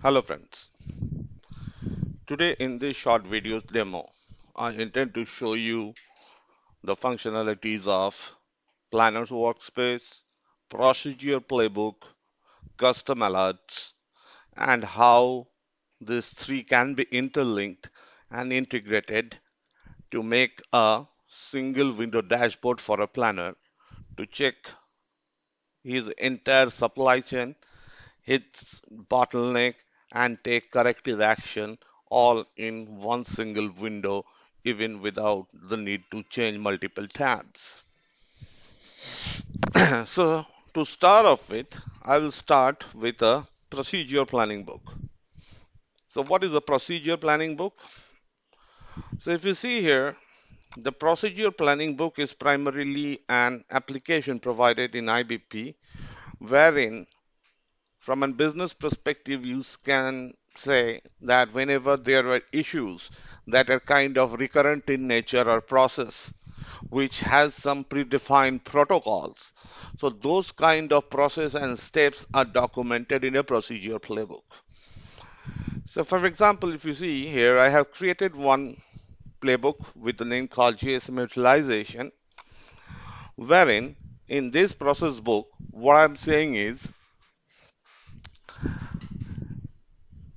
Hello friends, today in this short video demo, I intend to show you the functionalities of Planners Workspace, Procedure Playbook, Custom Alerts, and how these three can be interlinked and integrated to make a single window dashboard for a planner to check his entire supply chain, hits bottleneck, and take corrective action all in one single window, even without the need to change multiple tabs. So, to start off with, I will start with a procedure planning book. So, what is a procedure planning book? So, if you see here, the procedure planning book is primarily an application provided in IBP wherein from a business perspective, you can say that whenever there are issues that are kind of recurrent in nature or process, which has some predefined protocols, so those kind of process and steps are documented in a procedure playbook. So, for example, if you see here, I have created one playbook with the name called GSM utilization, wherein in this process book, what I'm saying is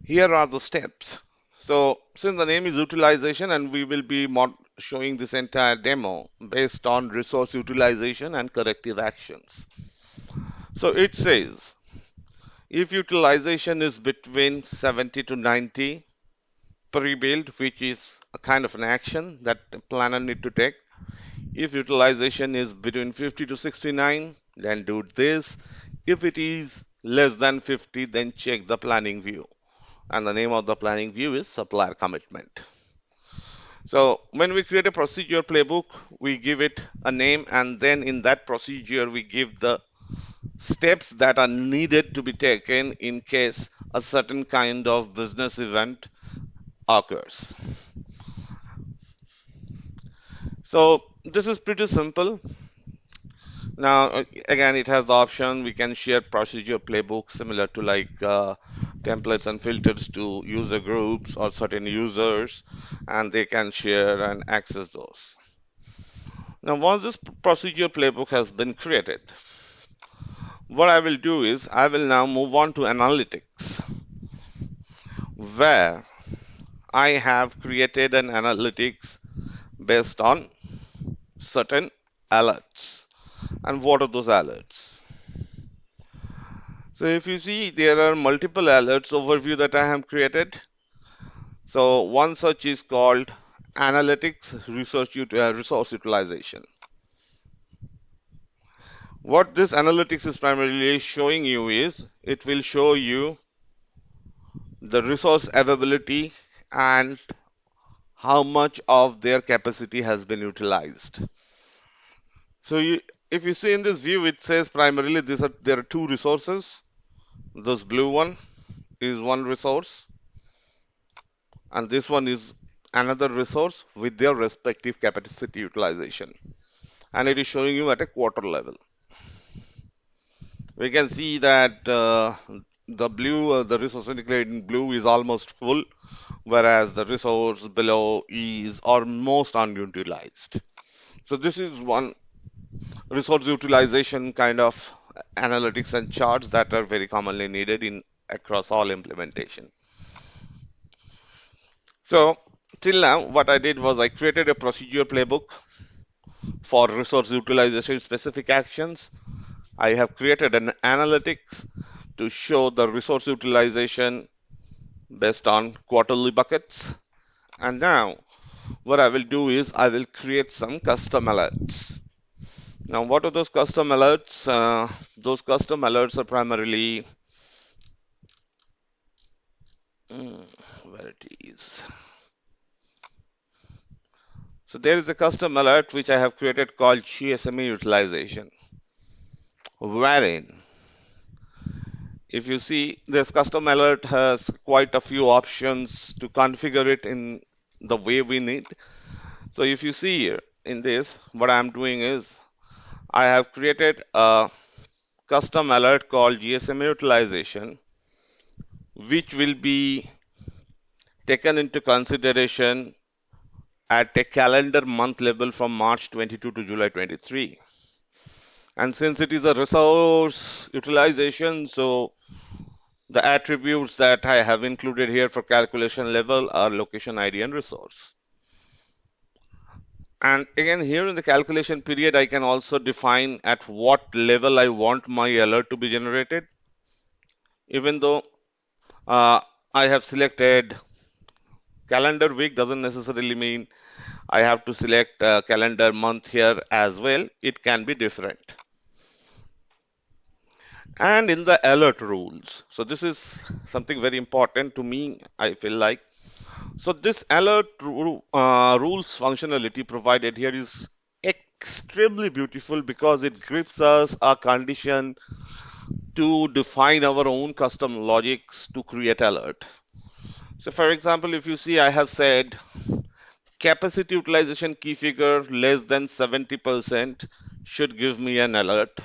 here are the steps. So since the name is utilization and we will be showing this entire demo based on resource utilization and corrective actions. So it says if utilization is between 70 to 90, pre-build, which is a kind of an action that the planner need to take. If utilization is between 50 to 69, then do this. If it is less than 50, then check the planning view. And the name of the planning view is supplier commitment. So when we create a procedure playbook, we give it a name, and then in that procedure, we give the steps that are needed to be taken in case a certain kind of business event occurs. So this is pretty simple. Now, again, it has the option we can share procedure playbook similar to like templates and filters to user groups or certain users, and they can share and access those. Now, once this procedure playbook has been created, what I will do is I will now move on to analytics, where I have created an analytics based on certain alerts. And what are those alerts? So if you see, there are multiple alerts overview that I have created. So one such is called analytics resource utilization. What this analytics is primarily showing you is it will show you the resource availability and how much of their capacity has been utilized. So if you see in this view, it says primarily there are two resources. This blue one is one resource, and this one is another resource with their respective capacity utilization. And it is showing you at a quarter level. We can see that the resource indicated in blue is almost full, whereas the resource below is almost unutilized. So this is one resource utilization kind of analytics and charts that are very commonly needed in across all implementation. So till now, what I did was I created a procedure playbook for resource utilization specific actions. I have created an analytics to show the resource utilization based on quarterly buckets. And now what I will do is I will create some custom alerts. Now, what are those custom alerts? Those custom alerts are primarily where it is. So there is a custom alert which I have created called GSME utilization, wherein if you see this custom alert has quite a few options to configure it in the way we need. So if you see here in this, what I'm doing is I have created a custom alert called GSM utilization, which will be taken into consideration at a calendar month level from March 22 to July 23. And since it is a resource utilization, so the attributes that I have included here for calculation level are location ID and resource. And again, here in the calculation period, I can also define at what level I want my alert to be generated. Even though I have selected calendar week, doesn't necessarily mean I have to select calendar month here as well. It can be different. And in the alert rules, so this is something very important to me, I feel like. So this rules functionality provided here is extremely beautiful because it gives us a condition to define our own custom logics to create alert. So for example, if you see, I have said capacity utilization key figure less than 70% should give me an alert.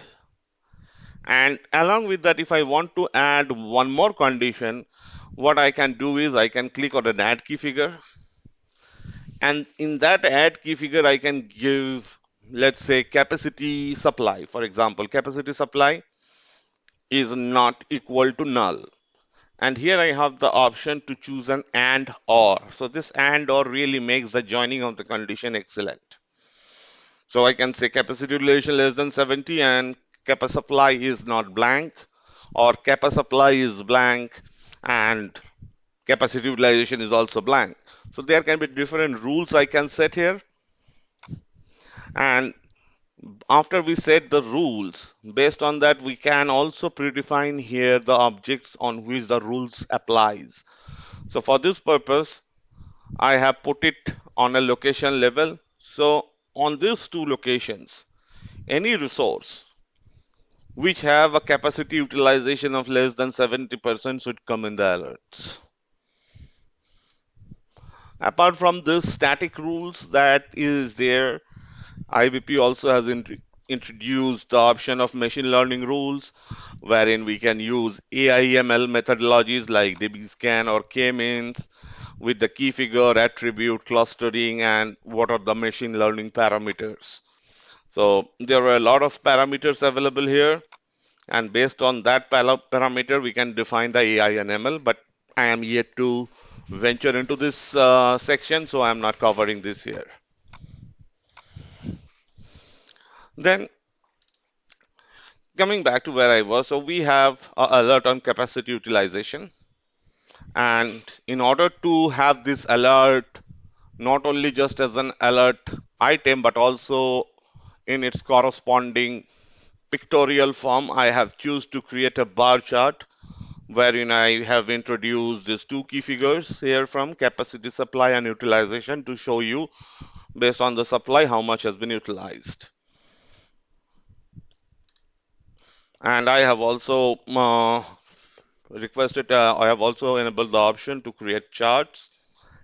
And along with that, if I want to add one more condition, what I can do is I can click on an add key figure. And in that add key figure, I can give, let's say, capacity supply. For example, capacity supply is not equal to null. And here I have the option to choose an and or. So this and or really makes the joining of the condition excellent. So I can say capacity utilization less than 70 and capacity supply is not blank, or capacity supply is blank and capacity utilization is also blank. So there can be different rules I can set here. And after we set the rules, based on that, we can also predefine here the objects on which the rules applies. So for this purpose, I have put it on a location level. So on these two locations, any resource which have a capacity utilization of less than 70% should come in the alerts. Apart from this static rules that is there, IBP also has introduced the option of machine learning rules, wherein we can use AIML methodologies like DBScan or K-means with the key figure, attribute, clustering, and what are the machine learning parameters. So there are a lot of parameters available here, and based on that parameter, we can define the AI and ML, but I am yet to venture into this section, so I'm not covering this here. Then coming back to where I was, so we have an alert on capacity utilization. And in order to have this alert, not only just as an alert item, but also in its corresponding pictorial form, I have choose to create a bar chart wherein I have introduced these two key figures here from capacity supply and utilization to show you based on the supply how much has been utilized. And I have also I have also enabled the option to create charts.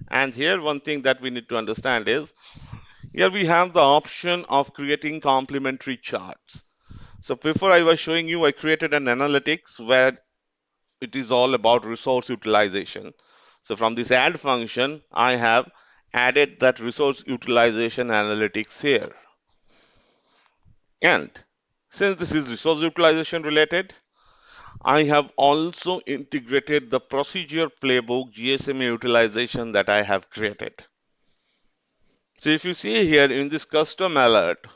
And here one thing that we need to understand is here we have the option of creating complementary charts. So before I was showing you, I created an analytics where it is all about resource utilization. So from this add function, I have added that resource utilization analytics here. And since this is resource utilization related, I have also integrated the procedure playbook GSMA utilization that I have created. So if you see here in this custom alert,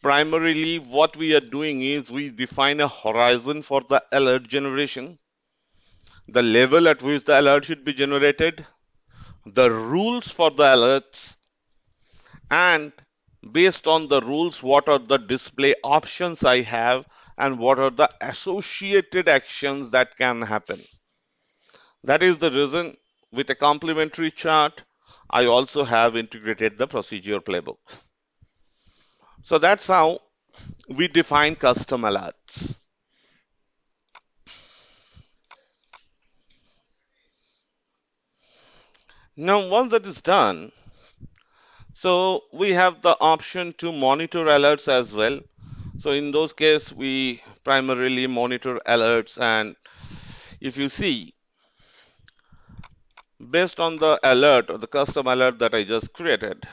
primarily what we are doing is we define a horizon for the alert generation, the level at which the alert should be generated, the rules for the alerts, and based on the rules, what are the display options I have and what are the associated actions that can happen. That is the reason with a complementary chart, I also have integrated the procedure playbook. So that's how we define custom alerts. Now, once that is done, so we have the option to monitor alerts as well. So in those cases, we primarily monitor alerts, and if you see, Based on the alert or the custom alert that I just created,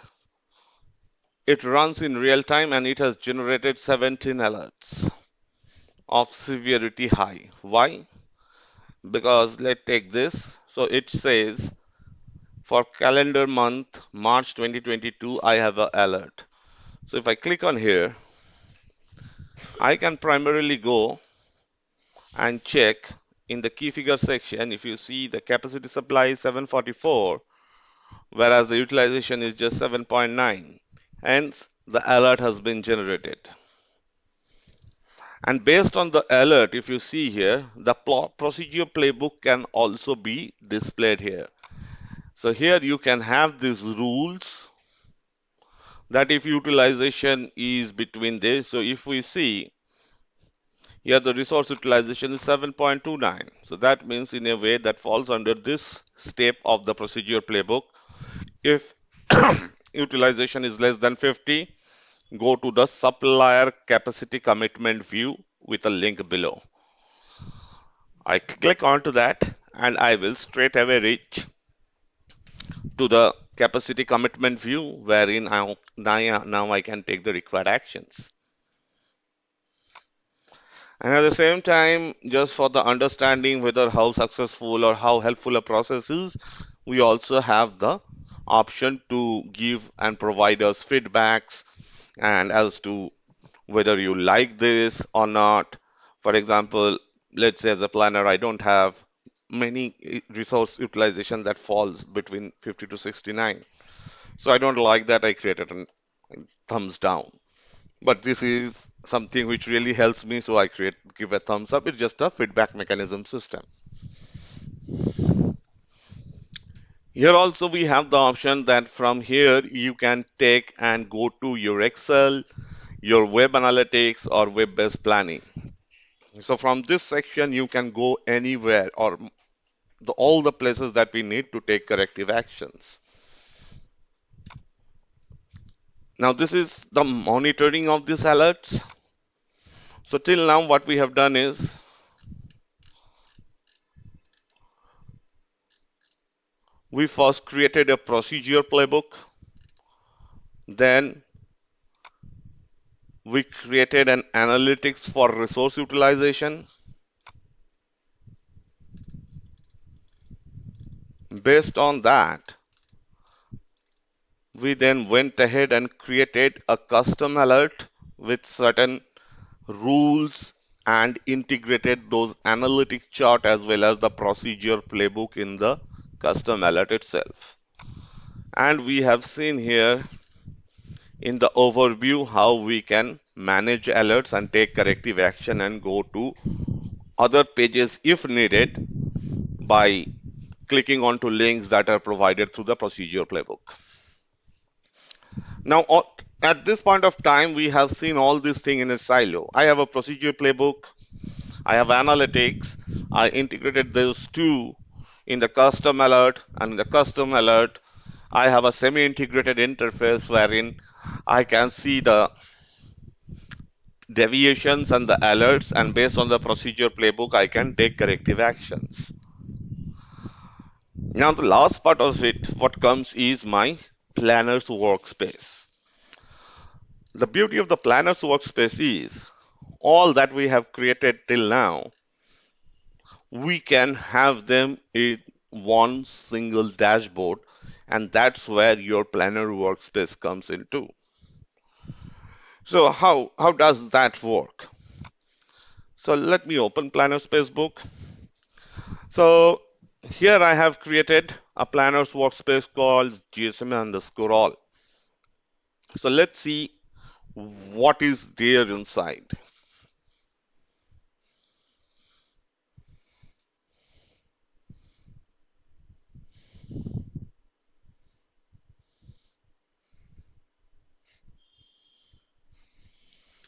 it runs in real time and it has generated 17 alerts of severity high. Why? Because let's take this. So it says for calendar month March 2022, I have an alert. So if I click on here, I can primarily go and check in the key figure section. If you see, the capacity supply is 744, whereas the utilization is just 7.9. Hence, the alert has been generated. And based on the alert, if you see here, the procedure playbook can also be displayed here. So here you can have these rules that if utilization is between this, so if we see here the resource utilization is 7.29. So that means in a way that falls under this step of the procedure playbook. If utilization is less than 50, go to the supplier capacity commitment view with a link below. I click onto that and I will straight away reach to the capacity commitment view wherein now I can take the required actions. And at the same time, just for the understanding whether how successful or how helpful a process is, we also have the option to give and provide us feedbacks and as to whether you like this or not. For example, let's say as a planner, I don't have many resource utilization that falls between 50 to 69. So I don't like that. I created a thumbs down. But this is something which really helps me, so I give a thumbs up. It's just a feedback mechanism system. Here also we have the option that from here you can take and go to your Excel, your web analytics or web-based planning. So from this section you can go anywhere or all the places that we need to take corrective actions. Now this is the monitoring of these alerts. So till now what we have done is we first created a procedure playbook, then we created an analytics for resource utilization. Based on that, we then went ahead and created a custom alert with certain rules and integrated those analytic chart as well as the procedure playbook in the custom alert itself. And we have seen here in the overview how we can manage alerts and take corrective action and go to other pages if needed by clicking onto links that are provided through the procedure playbook. Now, at this point of time, we have seen all these things in a silo. I have a procedure playbook, I have analytics, I integrated those two in the custom alert, and in the custom alert, I have a semi-integrated interface wherein I can see the deviations and the alerts, and based on the procedure playbook, I can take corrective actions. Now, the last part of it, what comes is my Planners Workspace. The beauty of the Planners Workspace is all that we have created till now, we can have them in one single dashboard, and that's where your Planner Workspace comes into. So how does that work? So let me open Planner Spacebook. So here I have created a Planners Workspace called GSM_all. So let's see what is there inside.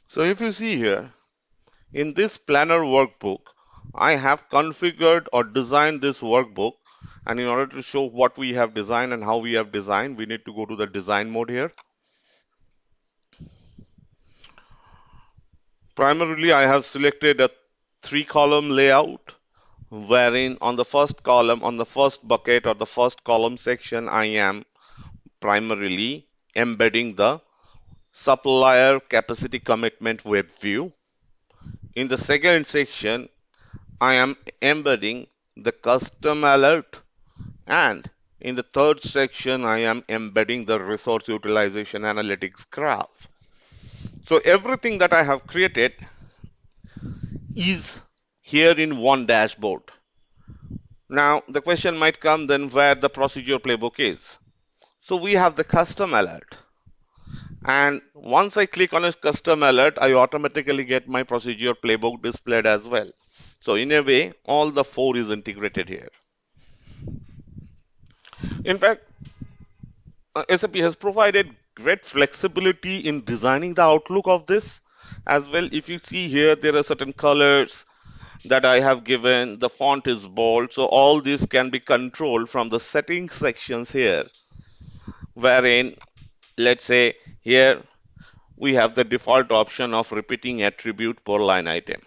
So if you see here, in this planner workbook, I have configured or designed this workbook. And in order to show what we have designed and how we have designed, we need to go to the design mode here. Primarily, I have selected a 3-column layout wherein on the first column, on the first bucket or the first column section, I am primarily embedding the supplier capacity commitment web view. In the second section, I am embedding the custom alert, and in the third section, I am embedding the resource utilization analytics graph. So everything that I have created is here in one dashboard. Now, the question might come then where the procedure playbook is. So we have the custom alert. And once I click on a custom alert, I automatically get my procedure playbook displayed as well. So in a way, all the four is integrated here. In fact, SAP has provided great flexibility in designing the outlook of this as well. If you see here, there are certain colors that I have given. The font is bold, so all this can be controlled from the settings sections here, wherein, let's say, here we have the default option of repeating attribute per line item.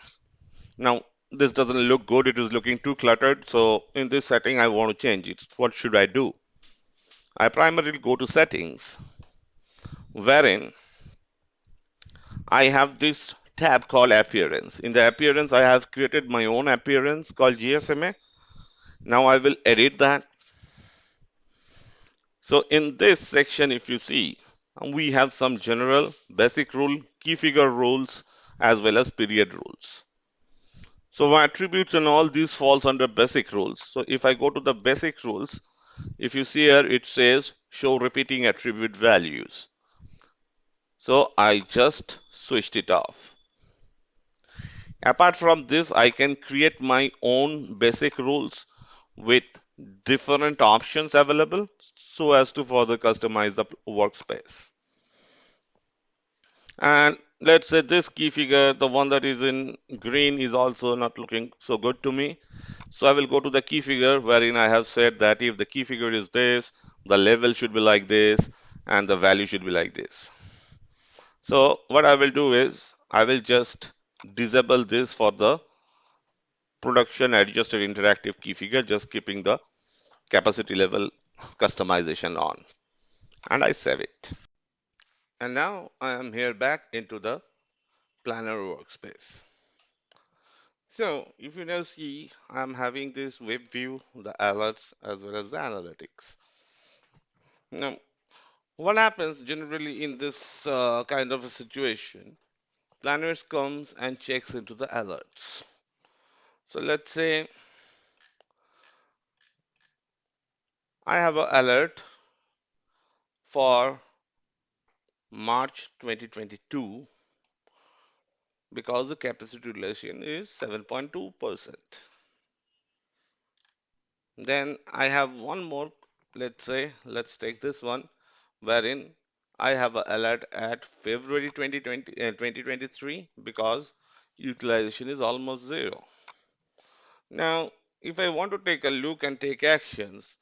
Now, this doesn't look good. It is looking too cluttered. So in this setting, I want to change it. What should I do? I primarily go to settings, wherein I have this tab called appearance. In the appearance, I have created my own appearance called GSMA. Now I will edit that. So in this section, if you see, we have some general basic rule, key figure rules, as well as period rules. So my attributes and all these falls under basic rules. So if I go to the basic rules, if you see here, it says show repeating attribute values. So I just switched it off. Apart from this, I can create my own basic rules with different options available so as to further customize the workspace. And let's say this key figure, the one that is in green, is also not looking so good to me. So I will go to the key figure wherein I have said that if the key figure is this, the level should be like this, and the value should be like this. So what I will do is I will just disable this for the production adjusted interactive key figure, just keeping the capacity level customization on. And I save it. And now I am here back into the planner workspace. So if you now see, I'm having this web view, the alerts, as well as the analytics. Now, what happens generally in this kind of a situation? Planners comes and checks into the alerts. So let's say I have an alert for March 2022 because the capacity utilization is 7.2%. Then I have one more, let's say, let's take this one, wherein I have an alert at February 2023 because utilization is almost zero. Now, if I want to take a look and take actions,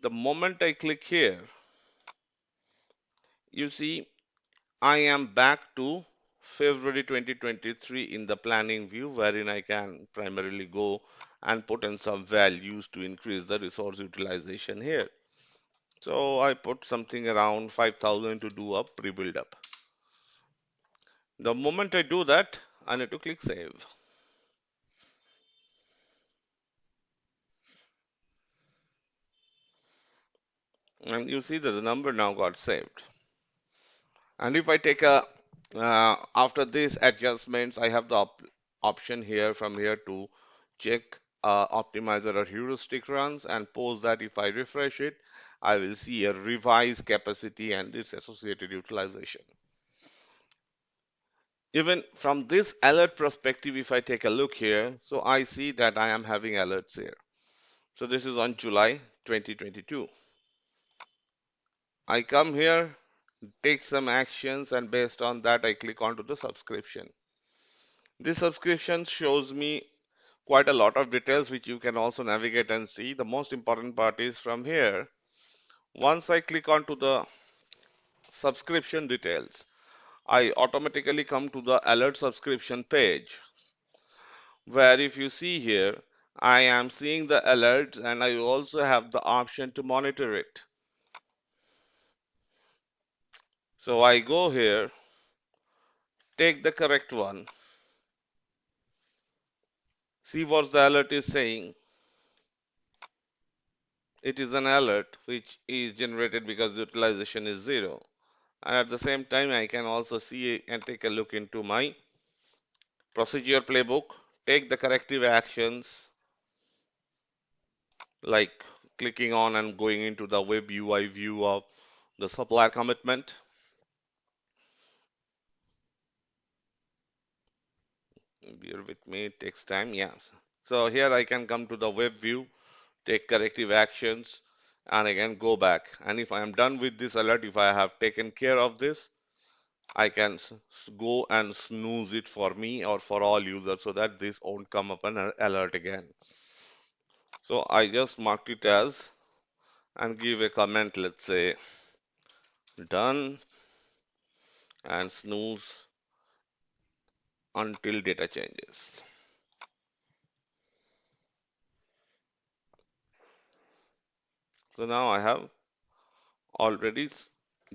the moment I click here, you see I am back to February 2023 in the planning view, wherein I can primarily go and put in some values to increase the resource utilization here. So I put something around 5,000 to do a pre-build up. The moment I do that, I need to click save. And you see that the number now got saved. And if I take a, after these adjustments, I have the option here from here to check optimizer or heuristic runs, and post that if I refresh it, I will see a revised capacity and its associated utilization. Even from this alert perspective, if I take a look here, so I see that I am having alerts here. So this is on July 2022. I come here, take some actions, and based on that, I click onto the subscription. This subscription shows me quite a lot of details which you can also navigate and see. The most important part is from here. Once I click onto the subscription details, I automatically come to the alert subscription page, where if you see here, I am seeing the alerts and I also have the option to monitor it. So I go here, take the correct one, see what the alert is saying. It is an alert which is generated because the utilization is 0. And at the same time, I can also see and take a look into my procedure playbook, take the corrective actions like clicking on and going into the web UI view of the supplier commitment. Bear with me, it takes time. Yes. So here I can come to the web view, take corrective actions, and again go back. And if I am done with this alert, if I have taken care of this, I can go and snooze it for me or for all users so that this won't come up an alert again. So I just marked it as and give a comment, let's say done and snooze until data changes. So now I have already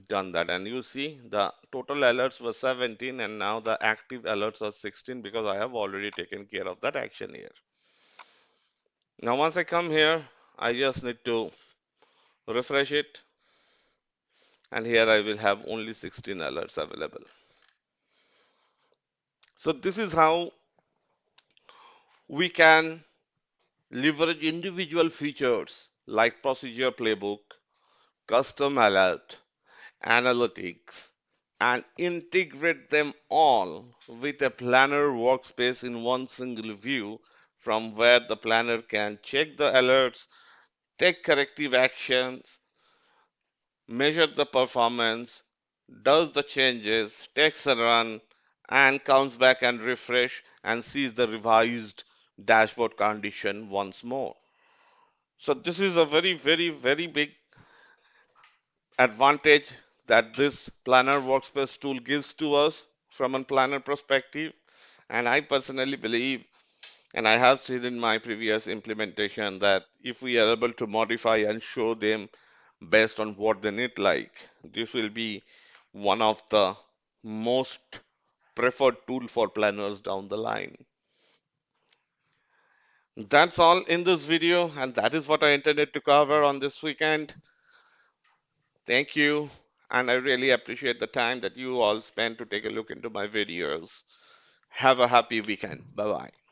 done that, and you see the total alerts were 17 and now the active alerts are 16 because I have already taken care of that action here. Now once I come here, I just need to refresh it, and here I will have only 16 alerts available. So this is how we can leverage individual features like procedure playbook, custom alert, analytics, and integrate them all with a planner workspace in one single view from where the planner can check the alerts, take corrective actions, measure the performance, does the changes, takes a run, and comes back and refresh and sees the revised dashboard condition once more. So this is a very, very, very big advantage that this planner workspace tool gives to us from a planner perspective. And I personally believe, and I have seen in my previous implementation, that if we are able to modify and show them based on what they need like, this will be one of the most preferred tool for planners down the line. That's all in this video, and that is what I intended to cover on this weekend. Thank you, and I really appreciate the time that you all spent to take a look into my videos. Have a happy weekend. Bye bye.